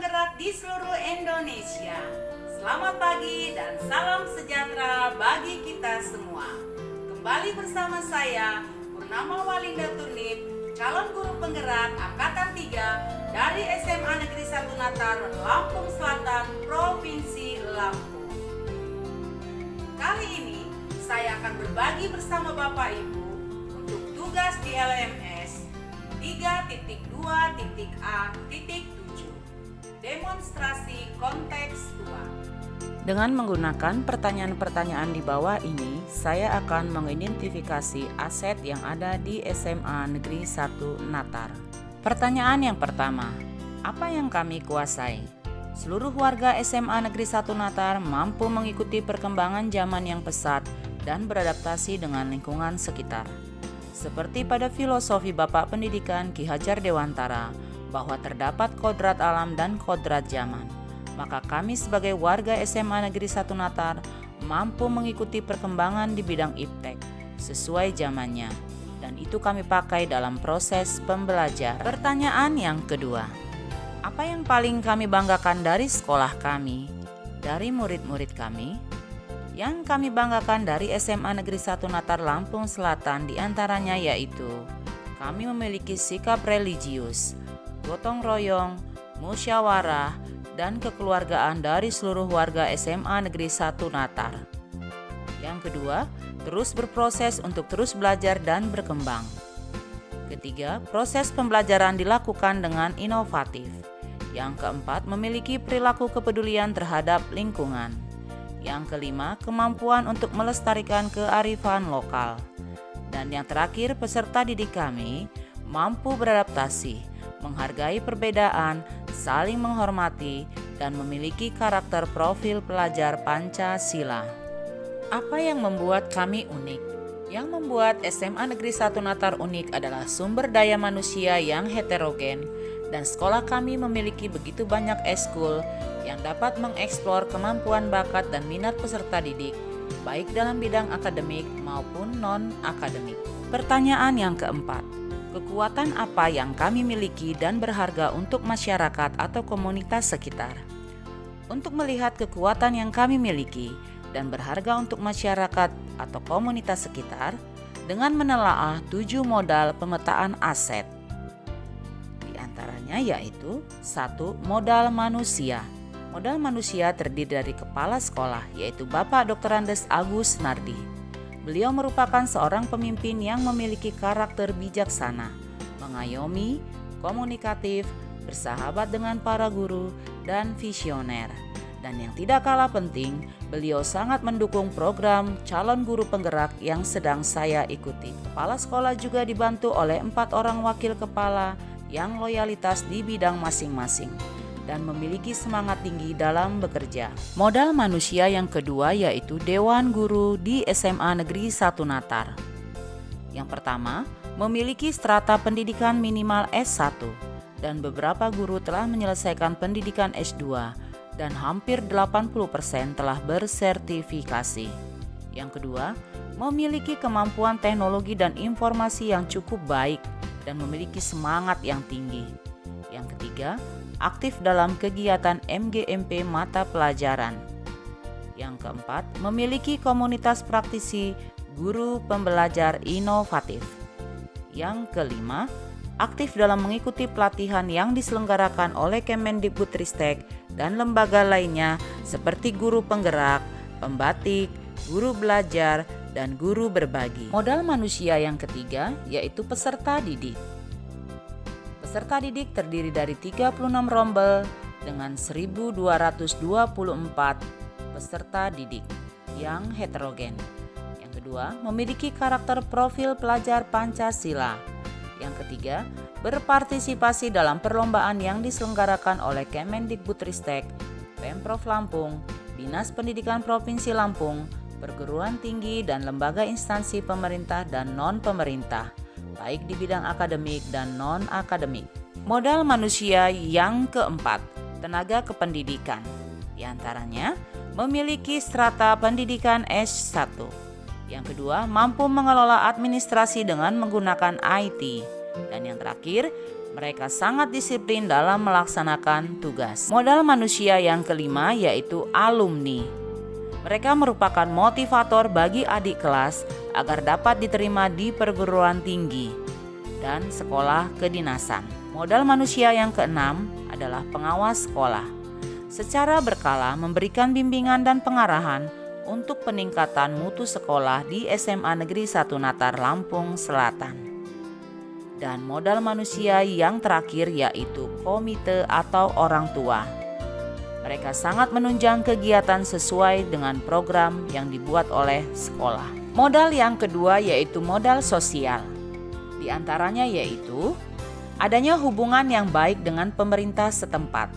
penggerak di seluruh Indonesia. Selamat pagi dan salam sejahtera bagi kita semua. Kembali bersama saya, Purnama Walinda Turnip, calon guru penggerak Angkatan 3 dari SMA Negeri 1 Natar, Lampung Selatan, Provinsi Lampung. Kali ini, saya akan berbagi bersama Bapak Ibu untuk tugas di LMS 3.2.A.7 demonstrasi kontekstual. Dengan menggunakan pertanyaan-pertanyaan di bawah ini, saya akan mengidentifikasi aset yang ada di SMA Negeri 1 Natar. Pertanyaan yang pertama, apa yang kami kuasai? Seluruh warga SMA Negeri 1 Natar mampu mengikuti perkembangan zaman yang pesat dan beradaptasi dengan lingkungan sekitar. Seperti pada filosofi Bapak Pendidikan Ki Hajar Dewantara, bahwa terdapat kodrat alam dan kodrat zaman, maka kami sebagai warga SMA Negeri 1 Natar mampu mengikuti perkembangan di bidang iptek sesuai zamannya, dan itu kami pakai dalam proses pembelajaran. Pertanyaan yang kedua, apa yang paling kami banggakan dari sekolah kami, dari murid-murid kami? Yang kami banggakan dari SMA Negeri 1 Natar Lampung Selatan diantaranya yaitu kami memiliki sikap religius, gotong royong, musyawarah, dan kekeluargaan dari seluruh warga SMA Negeri 1 Natar. Yang kedua, terus berproses untuk terus belajar dan berkembang. Ketiga, proses pembelajaran dilakukan dengan inovatif. Yang keempat, memiliki perilaku kepedulian terhadap lingkungan. Yang kelima, kemampuan untuk melestarikan kearifan lokal. Dan yang terakhir, peserta didik kami mampu beradaptasi, menghargai perbedaan, saling menghormati, dan memiliki karakter profil pelajar Pancasila. Apa yang membuat kami unik? Yang membuat SMA Negeri 1 Natar unik adalah sumber daya manusia yang heterogen, dan sekolah kami memiliki begitu banyak eskul yang dapat mengeksplor kemampuan bakat dan minat peserta didik, baik dalam bidang akademik maupun non-akademik. Pertanyaan yang keempat, kekuatan apa yang kami miliki dan berharga untuk masyarakat atau komunitas sekitar? Untuk melihat kekuatan yang kami miliki dan berharga untuk masyarakat atau komunitas sekitar, dengan menelaah 7 modal pemetaan aset. Di antaranya yaitu 1. Modal manusia. Modal manusia terdiri dari kepala sekolah, yaitu Bapak Dr. Andes Agus Nardi. Beliau merupakan seorang pemimpin yang memiliki karakter bijaksana, mengayomi, komunikatif, bersahabat dengan para guru, dan visioner. Dan yang tidak kalah penting, beliau sangat mendukung program calon guru penggerak yang sedang saya ikuti. Kepala sekolah juga dibantu oleh 4 orang wakil kepala yang loyalitas di bidang masing-masing dan memiliki semangat tinggi dalam bekerja. Modal manusia yang kedua yaitu Dewan Guru di SMA Negeri 1 Natar. Yang pertama, memiliki strata pendidikan minimal S1 dan beberapa guru telah menyelesaikan pendidikan S2 dan hampir 80% telah bersertifikasi. Yang kedua, memiliki kemampuan teknologi dan informasi yang cukup baik dan memiliki semangat yang tinggi. Yang ketiga, aktif dalam kegiatan MGMP mata pelajaran. Yang keempat, memiliki komunitas praktisi guru pembelajar inovatif. Yang kelima, aktif dalam mengikuti pelatihan yang diselenggarakan oleh Kemendikbudristek dan lembaga lainnya seperti guru penggerak, pembatik, guru belajar, dan guru berbagi. Modal manusia yang ketiga yaitu peserta didik. Peserta didik terdiri dari 36 rombel dengan 1.224 peserta didik yang heterogen. Yang kedua, memiliki karakter profil pelajar Pancasila. Yang ketiga, berpartisipasi dalam perlombaan yang diselenggarakan oleh Kemendikbudristek, Pemprov Lampung, Dinas Pendidikan Provinsi Lampung, perguruan tinggi dan lembaga instansi pemerintah dan non-pemerintah, baik di bidang akademik dan non-akademik. Modal manusia yang keempat, tenaga kependidikan. Di antaranya, memiliki strata pendidikan S1. Yang kedua, mampu mengelola administrasi dengan menggunakan IT. Dan yang terakhir, Mereka sangat disiplin dalam melaksanakan tugas. Modal manusia yang kelima yaitu alumni. Mereka merupakan motivator bagi adik kelas agar dapat diterima di perguruan tinggi dan sekolah kedinasan. Modal manusia yang keenam adalah pengawas sekolah. Secara berkala memberikan bimbingan dan pengarahan untuk peningkatan mutu sekolah di SMA Negeri 1 Natar, Lampung Selatan. Dan modal manusia yang terakhir yaitu komite atau orang tua. Mereka sangat menunjang kegiatan sesuai dengan program yang dibuat oleh sekolah. Modal yang kedua yaitu modal sosial. Di antaranya yaitu adanya hubungan yang baik dengan pemerintah setempat,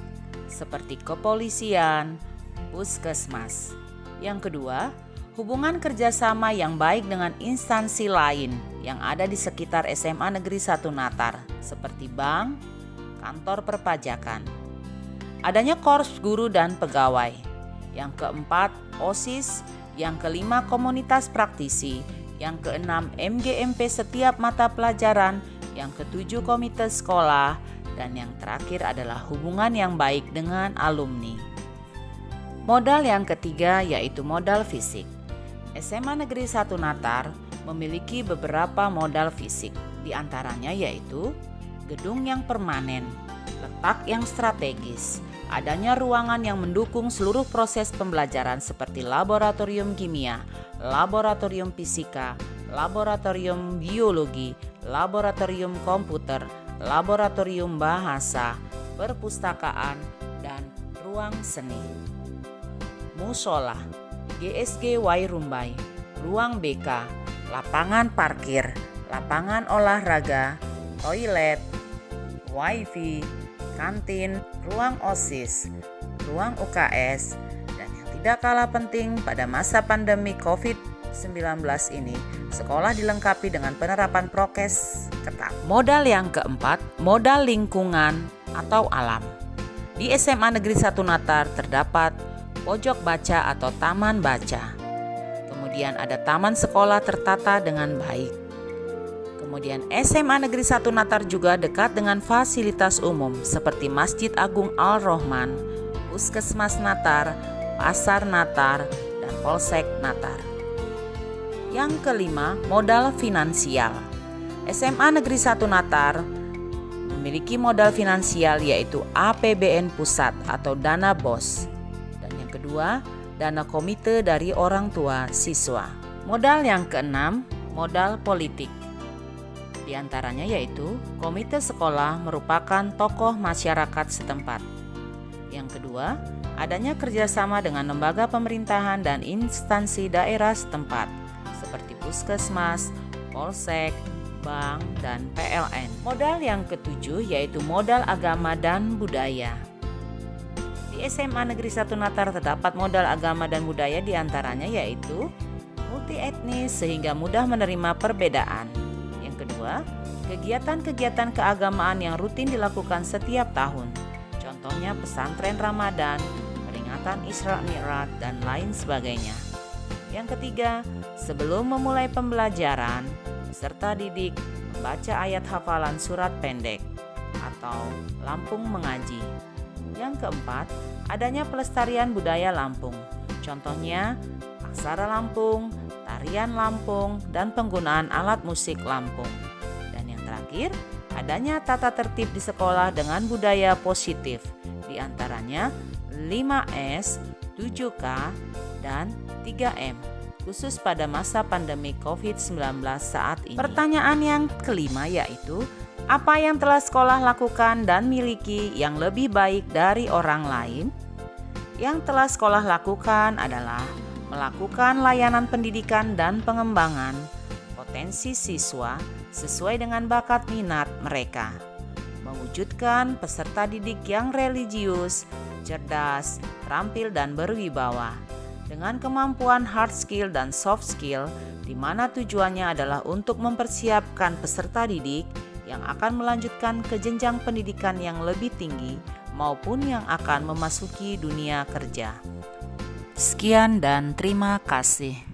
seperti kepolisian, puskesmas. Yang kedua, hubungan kerjasama yang baik dengan instansi lain yang ada di sekitar SMA Negeri 1 Natar, seperti bank, kantor perpajakan. Adanya korps guru dan pegawai. Yang keempat, OSIS. Yang kelima, komunitas praktisi. Yang keenam, MGMP setiap mata pelajaran. Yang ketujuh, komite sekolah. Dan yang terakhir adalah hubungan yang baik dengan alumni. Modal yang ketiga yaitu modal fisik. SMA Negeri 1 Natar memiliki beberapa modal fisik, di antaranya yaitu gedung yang permanen, letak yang strategis, adanya ruangan yang mendukung seluruh proses pembelajaran seperti laboratorium kimia, laboratorium fisika, laboratorium biologi, laboratorium komputer, laboratorium bahasa, perpustakaan, dan ruang seni. Musola, GSG Wairumbai, ruang BK, lapangan parkir, lapangan olahraga, toilet, wifi, kantin, ruang OSIS, ruang UKS, dan yang tidak kalah penting pada masa pandemi COVID-19 ini, sekolah dilengkapi dengan penerapan prokes ketat. Modal yang keempat, modal lingkungan atau alam. Di SMA Negeri 1 Natar terdapat pojok baca atau taman baca. Kemudian ada taman sekolah tertata dengan baik. Kemudian SMA Negeri 1 Natar juga dekat dengan fasilitas umum seperti Masjid Agung Al-Rohman, Puskesmas Natar, Pasar Natar, dan Polsek Natar. Yang kelima, modal finansial. SMA Negeri 1 Natar memiliki modal finansial yaitu APBN Pusat atau dana BOS. Dan yang kedua, dana komite dari orang tua siswa. Modal yang keenam, modal politik. Di antaranya yaitu komite sekolah merupakan tokoh masyarakat setempat. Yang kedua, adanya kerjasama dengan lembaga pemerintahan dan instansi daerah setempat seperti puskesmas, polsek, bank, dan PLN. Modal yang ketujuh yaitu modal agama dan budaya. Di SMA Negeri 1 Natar terdapat modal agama dan budaya diantaranya yaitu multi etnis sehingga mudah menerima perbedaan. Yang kedua, kegiatan-kegiatan keagamaan yang rutin dilakukan setiap tahun. Contohnya pesantren Ramadan, peringatan Isra Mi'raj, dan lain sebagainya. Yang ketiga, sebelum memulai pembelajaran, peserta didik membaca ayat hafalan surat pendek atau Lampung Mengaji. Yang keempat, adanya pelestarian budaya Lampung. Contohnya, aksara Lampung, tarian Lampung, dan penggunaan alat musik Lampung. Dan yang terakhir, adanya tata tertib di sekolah dengan budaya positif. Di antaranya 5S, 7K, dan 3M. Khusus pada masa pandemi COVID-19 saat ini. Pertanyaan yang kelima yaitu, apa yang telah sekolah lakukan dan miliki yang lebih baik dari orang lain? Yang telah sekolah lakukan adalah melakukan layanan pendidikan dan pengembangan potensi siswa sesuai dengan bakat minat mereka, mewujudkan peserta didik yang religius, cerdas, terampil, dan berwibawa, dengan kemampuan hard skill dan soft skill, di mana tujuannya adalah untuk mempersiapkan peserta didik yang akan melanjutkan ke jenjang pendidikan yang lebih tinggi maupun yang akan memasuki dunia kerja. Sekian dan terima kasih.